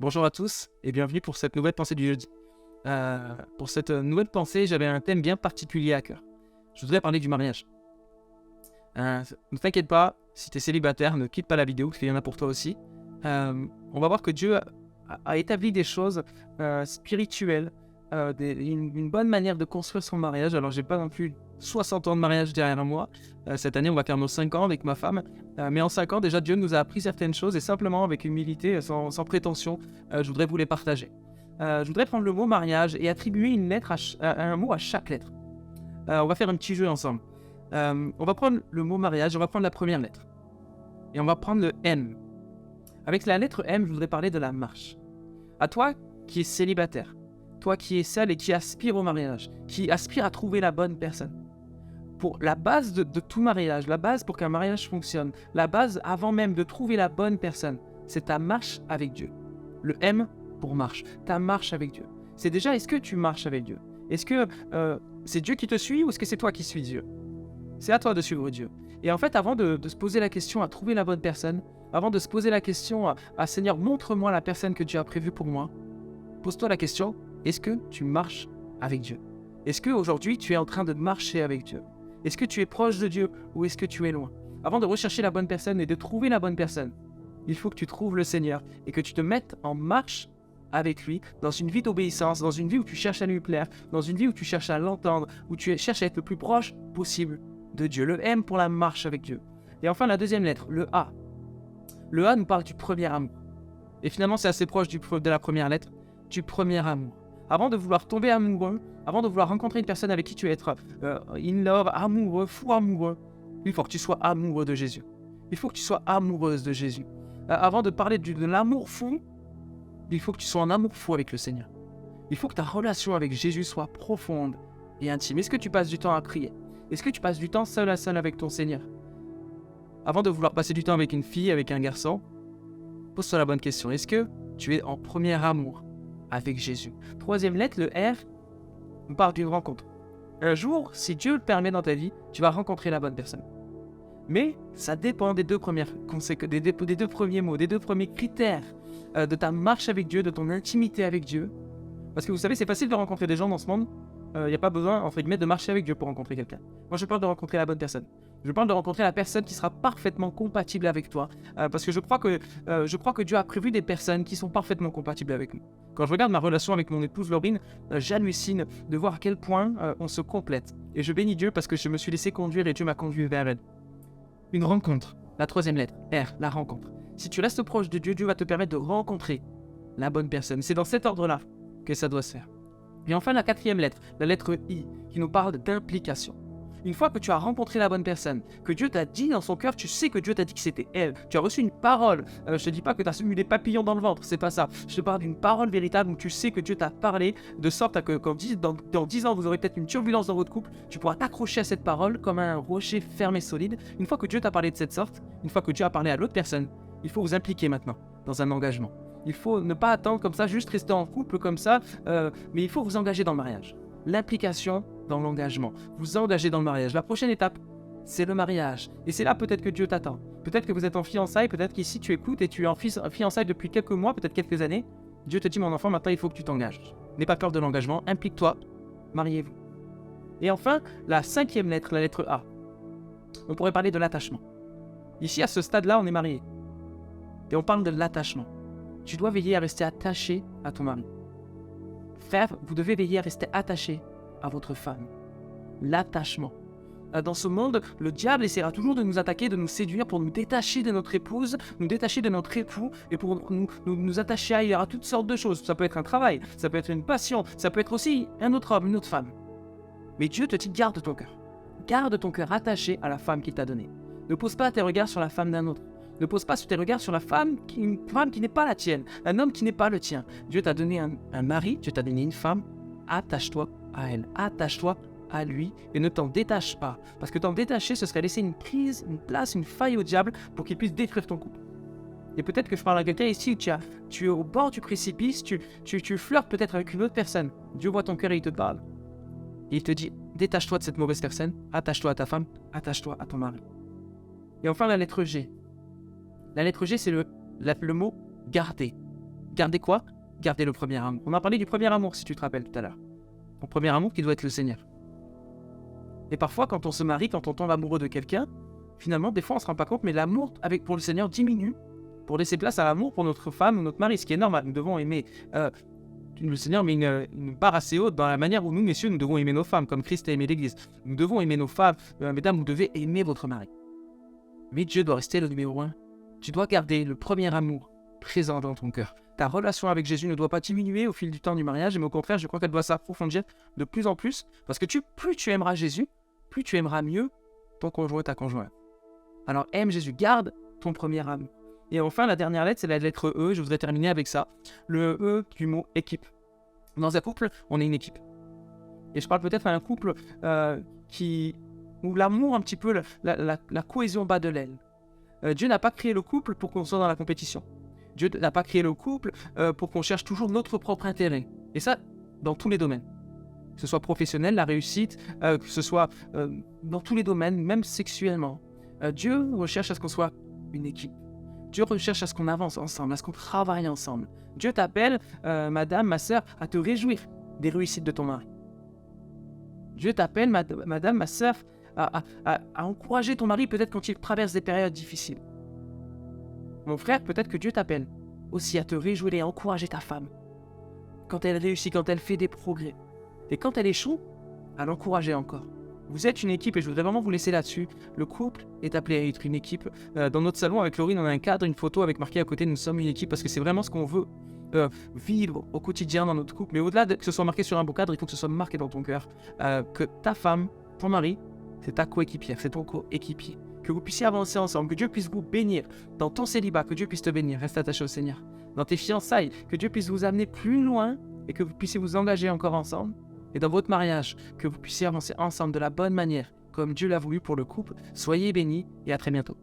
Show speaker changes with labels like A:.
A: Bonjour à tous et bienvenue pour cette nouvelle pensée du jeudi. Pour cette nouvelle pensée, j'avais un thème bien particulier à cœur. Je voudrais parler du mariage. Ne t'inquiète pas, si tu es célibataire, ne quitte pas la vidéo, parce qu'il y en a pour toi aussi. On va voir que Dieu a établi des choses spirituelles, une bonne manière de construire son mariage. Alors, j'ai pas non plus 60 ans de mariage derrière moi. Cette année, on va faire nos 5 ans avec ma femme. Mais en 5 ans, déjà, Dieu nous a appris certaines choses et simplement, avec humilité, sans prétention, je voudrais vous les partager. Je voudrais prendre le mot mariage et attribuer une lettre un mot à chaque lettre. On va faire un petit jeu ensemble. On va prendre le mot mariage, on va prendre la première lettre. Et on va prendre le M. Avec la lettre M, je voudrais parler de la marche. À toi qui es célibataire, toi qui es seul et qui aspire au mariage, qui aspire à trouver la bonne personne. Pour la base de tout mariage, la base pour qu'un mariage fonctionne, la base avant même de trouver la bonne personne, c'est ta marche avec Dieu. Le M pour marche, ta marche avec Dieu. C'est déjà, est-ce que tu marches avec Dieu? Est-ce que c'est Dieu qui te suit ou est-ce que c'est toi qui suis Dieu? C'est à toi de suivre Dieu. Et en fait, avant de se poser la question à trouver la bonne personne, avant de se poser la question à Seigneur, montre-moi la personne que Dieu a prévue pour moi, pose-toi la question, est-ce que tu marches avec Dieu? Est-ce qu'aujourd'hui, tu es en train de marcher avec Dieu? Est-ce que tu es proche de Dieu ou est-ce que tu es loin? Avant de rechercher la bonne personne et de trouver la bonne personne, il faut que tu trouves le Seigneur et que tu te mettes en marche avec lui, dans une vie d'obéissance, dans une vie où tu cherches à lui plaire, dans une vie où tu cherches à l'entendre, où tu cherches à être le plus proche possible de Dieu. Le M pour la marche avec Dieu. Et enfin, la deuxième lettre, le A. Le A nous parle du premier amour. Et finalement, c'est assez proche de la première lettre, du premier amour. Avant de vouloir tomber amoureux, avant de vouloir rencontrer une personne avec qui tu vas être in love, amoureux, fou amoureux, il faut que tu sois amoureux de Jésus. Il faut que tu sois amoureuse de Jésus. Avant de parler de l'amour fou, il faut que tu sois en amour fou avec le Seigneur. Il faut que ta relation avec Jésus soit profonde et intime. Est-ce que tu passes du temps à prier? Est-ce que tu passes du temps seul à seul avec ton Seigneur? Avant de vouloir passer du temps avec une fille, avec un garçon, pose-toi la bonne question. Est-ce que tu es en premier amour avec Jésus? Troisième lettre, le R, on parle d'une rencontre. Un jour, si Dieu le permet dans ta vie, tu vas rencontrer la bonne personne. Mais ça dépend des deux premiers mots, des deux premiers critères de ta marche avec Dieu, de ton intimité avec Dieu. Parce que vous savez, c'est facile de rencontrer des gens dans ce monde. Il n'y a pas besoin, entre guillemets, de marcher avec Dieu pour rencontrer quelqu'un. Moi, je parle de rencontrer la bonne personne. Je parle de rencontrer la personne qui sera parfaitement compatible avec toi. Parce que je crois que Dieu a prévu des personnes qui sont parfaitement compatibles avec nous. Quand je regarde ma relation avec mon épouse Laurine, j'hallucine de voir à quel point on se complète. Et je bénis Dieu parce que je me suis laissé conduire et Dieu m'a conduit vers elle. Une rencontre. La troisième lettre, R, la rencontre. Si tu restes proche de Dieu, Dieu va te permettre de rencontrer la bonne personne. C'est dans cet ordre-là que ça doit se faire. Et enfin, la quatrième lettre, la lettre I, qui nous parle d'implication. Une fois que tu as rencontré la bonne personne, que Dieu t'a dit dans son cœur, tu sais que Dieu t'a dit que c'était elle. Tu as reçu une parole. Je te dis pas que tu as eu des papillons dans le ventre, c'est pas ça. Je te parle d'une parole véritable où tu sais que Dieu t'a parlé, de sorte à que dans 10 ans, vous aurez peut-être une turbulence dans votre couple, tu pourras t'accrocher à cette parole comme un rocher ferme et solide. Une fois que Dieu t'a parlé de cette sorte, une fois que Dieu a parlé à l'autre personne, il faut vous impliquer maintenant dans un engagement. Il faut ne pas attendre comme ça, juste rester en couple comme ça, mais il faut vous engager dans le mariage. L'implication dans l'engagement. Vous engagez dans le mariage. La prochaine étape, c'est le mariage. Et c'est là peut-être que Dieu t'attend. Peut-être que vous êtes en fiançailles, peut-être qu'ici tu écoutes et tu es en fiançailles depuis quelques mois, peut-être quelques années. Dieu te dit, mon enfant, maintenant il faut que tu t'engages. N'aie pas peur de l'engagement, implique-toi, mariez-vous. Et enfin, la cinquième lettre, la lettre A. On pourrait parler de l'attachement. Ici, à ce stade-là, on est marié. Et on parle de l'attachement. Tu dois veiller à rester attaché à ton mari. Frère, vous devez veiller à rester attaché à votre femme. L'attachement. Dans ce monde, le diable essaiera toujours de nous attaquer, de nous séduire pour nous détacher de notre épouse, nous détacher de notre époux et pour nous attacher ailleurs à toutes sortes de choses. Ça peut être un travail, ça peut être une passion, ça peut être aussi un autre homme, une autre femme. Mais Dieu te dit, garde ton cœur. Garde ton cœur attaché à la femme qu'il t'a donnée. Ne pose pas tes regards sur la femme d'un autre. Ne pose pas tes regards sur une femme qui n'est pas la tienne, un homme qui n'est pas le tien. Dieu t'a donné un mari, Dieu t'a donné une femme, attache-toi à elle, attache-toi à lui et ne t'en détache pas. Parce que t'en détacher, ce serait laisser une place, une faille au diable pour qu'il puisse détruire ton couple. Et peut-être que je parle à quelqu'un ici où tu es au bord du précipice, tu flirtes peut-être avec une autre personne. Dieu voit ton cœur et il te parle. Et il te dit, détache-toi de cette mauvaise personne, attache-toi à ta femme, attache-toi à ton mari. Et enfin la lettre G. La lettre G, c'est le mot garder. Gardez quoi? Gardez le premier amour. On a parlé du premier amour, si tu te rappelles tout à l'heure. Ton premier amour qui doit être le Seigneur. Et parfois, quand on se marie, quand on tombe amoureux de quelqu'un, finalement, des fois, on ne se rend pas compte, mais l'amour pour le Seigneur diminue pour laisser place à l'amour pour notre femme ou notre mari, ce qui est normal. Nous devons aimer. Le Seigneur met une barre assez haute dans la manière où nous, messieurs, nous devons aimer nos femmes, comme Christ a aimé l'Église. Nous devons aimer nos femmes. Mesdames, vous devez aimer votre mari. Mais Dieu doit rester le numéro 1. Tu dois garder le premier amour présent dans ton cœur. Ta relation avec Jésus ne doit pas diminuer au fil du temps du mariage, mais au contraire, je crois qu'elle doit s'approfondir de plus en plus, parce que plus tu aimeras Jésus, plus tu aimeras mieux ton conjoint, ta conjointe. Alors aime Jésus, garde ton premier amour. Et enfin, la dernière lettre, c'est la lettre E. Je voudrais terminer avec ça. Le E du mot équipe. Dans un couple, on est une équipe. Et je parle peut-être à un couple où l'amour, un petit peu, la cohésion bat de l'aile. Dieu n'a pas créé le couple pour qu'on soit dans la compétition. Dieu n'a pas créé le couple pour qu'on cherche toujours notre propre intérêt. Et ça, dans tous les domaines. Que ce soit professionnel, la réussite, que ce soit dans tous les domaines, même sexuellement. Dieu recherche à ce qu'on soit une équipe. Dieu recherche à ce qu'on avance ensemble, à ce qu'on travaille ensemble. Dieu t'appelle, madame, ma sœur, à te réjouir des réussites de ton mari. Dieu t'appelle, madame, ma sœur, à encourager ton mari peut-être quand il traverse des périodes difficiles. Mon frère, peut-être que Dieu t'appelle aussi à te réjouir et à encourager ta femme. Quand elle réussit, quand elle fait des progrès. Et quand elle échoue, à l'encourager encore. Vous êtes une équipe et je voudrais vraiment vous laisser là-dessus. Le couple est appelé à être une équipe. Dans notre salon avec Laurine, on a un cadre, une photo avec marqué à côté « Nous sommes une équipe » parce que c'est vraiment ce qu'on veut vivre au quotidien dans notre couple. Mais au-delà de que ce soit marqué sur un beau cadre, il faut que ce soit marqué dans ton cœur. Que ta femme, ton mari, c'est ta coéquipière, c'est ton coéquipier. Que vous puissiez avancer ensemble, que Dieu puisse vous bénir dans ton célibat, que Dieu puisse te bénir. Reste attaché au Seigneur. Dans tes fiançailles, que Dieu puisse vous amener plus loin et que vous puissiez vous engager encore ensemble. Et dans votre mariage, que vous puissiez avancer ensemble de la bonne manière, comme Dieu l'a voulu pour le couple. Soyez bénis et à très bientôt.